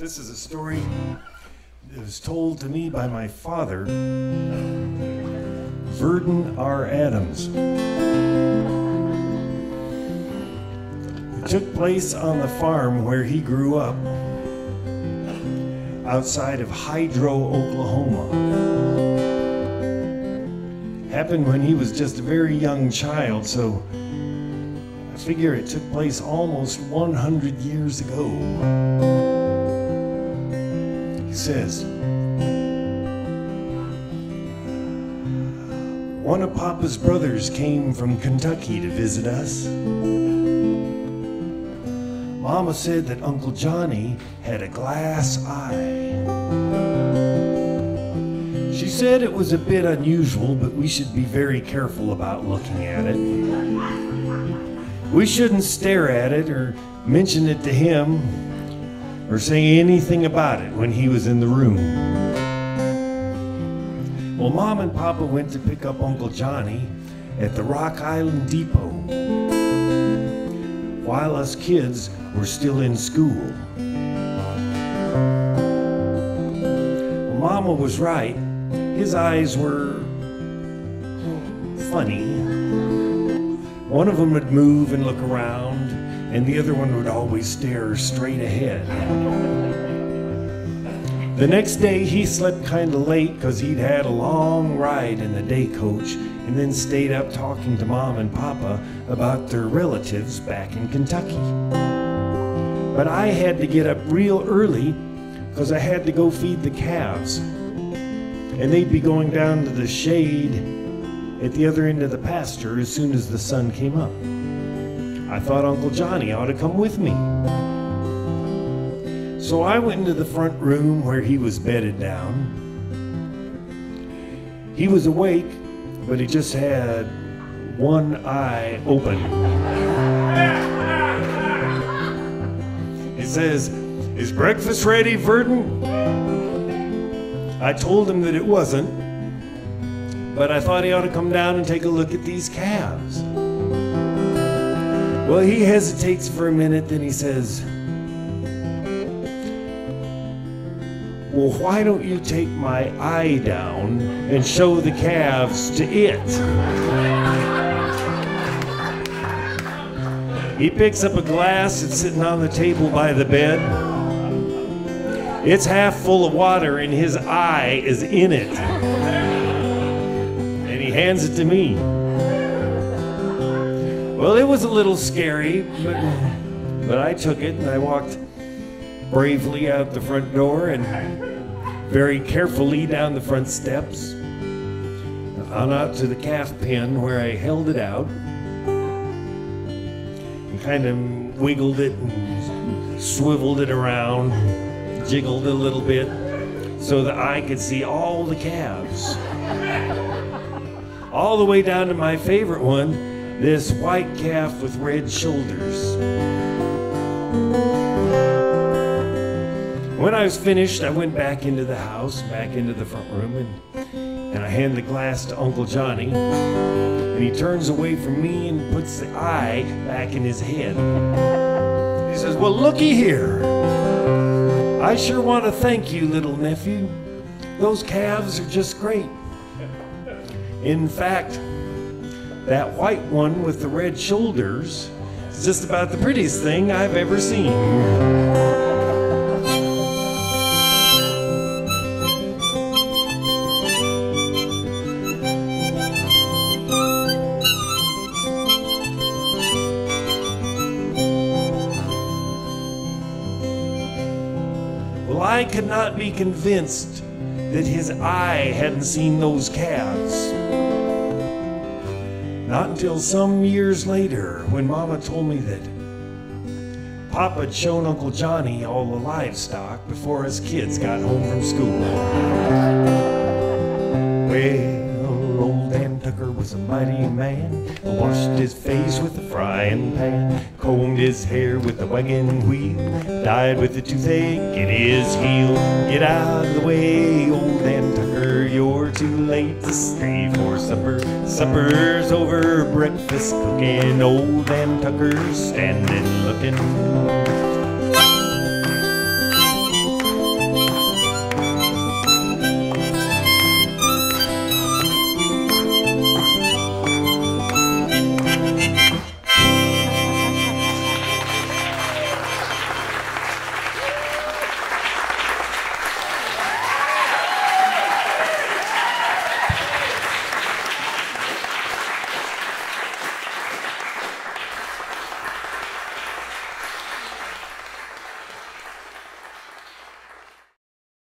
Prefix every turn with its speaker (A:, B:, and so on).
A: This is a story that was told to me by my father, Verdon R. Adamz. It took place on the farm where he grew up, outside of Hydro, Oklahoma. Happened when he was just a very young child, so I figure it took place almost 100 years ago. He says, one of Papa's brothers came from Kentucky to visit us. Mama said that Uncle Johnny had a glass eye. She said it was a bit unusual, but we should be very careful about looking at it. We shouldn't stare at it or mention it to him or say anything about it when he was in the room. Well, Mom and Papa went to pick up Uncle Johnny at the Rock Island Depot while us kids were still in school. Well, Mama was right. His eyes were funny. One of them would move and look around, and the other one would always stare straight ahead. The next day he slept kind of late because he'd had a long ride in the day coach and then stayed up talking to Mom and Papa about their relatives back in Kentucky. But I had to get up real early because I had to go feed the calves, and they'd be going down to the shade at the other end of the pasture as soon as the sun came up. I thought Uncle Johnny ought to come with me. So I went into the front room where he was bedded down. He was awake, but he just had one eye open. He says, "Is breakfast ready, Verdon?" I told him that it wasn't, but I thought he ought to come down and take a look at these calves. Well, he hesitates for a minute, then he says, "Well, why don't you take my eye down and show the calves to it?" He picks up a glass that's sitting on the table by the bed. It's half full of water and his eye is in it. And he hands it to me. Well, it was a little scary, but I took it and I walked bravely out the front door and very carefully down the front steps, on out to the calf pen where I held it out and kind of wiggled it and swiveled it around, jiggled a little bit so that I could see all the calves. All the way down to my favorite one, this white calf with red shoulders. When I was finished, I went back into the house, back into the front room, and I hand the glass to Uncle Johnny, and he turns away from me and puts the eye back in his head. He says, "Well, looky here. I sure want to thank you, little nephew. Those calves are just great. In fact, that white one with the red shoulders is just about the prettiest thing I've ever seen." Well, I could not be convinced that his eye hadn't seen those calves. Not until some years later, when Mama told me that Papa had shown Uncle Johnny all the livestock before us kids got home from school. Well, old Dan Tucker was a mighty man, washed his face with a frying pan, combed his hair with a wagon wheel, died with a toothache in his heel. Get out of the way, old Dan Tucker, you're too late to stay for supper. Supper's over, breakfast cooking, old Dan Tucker's standing looking.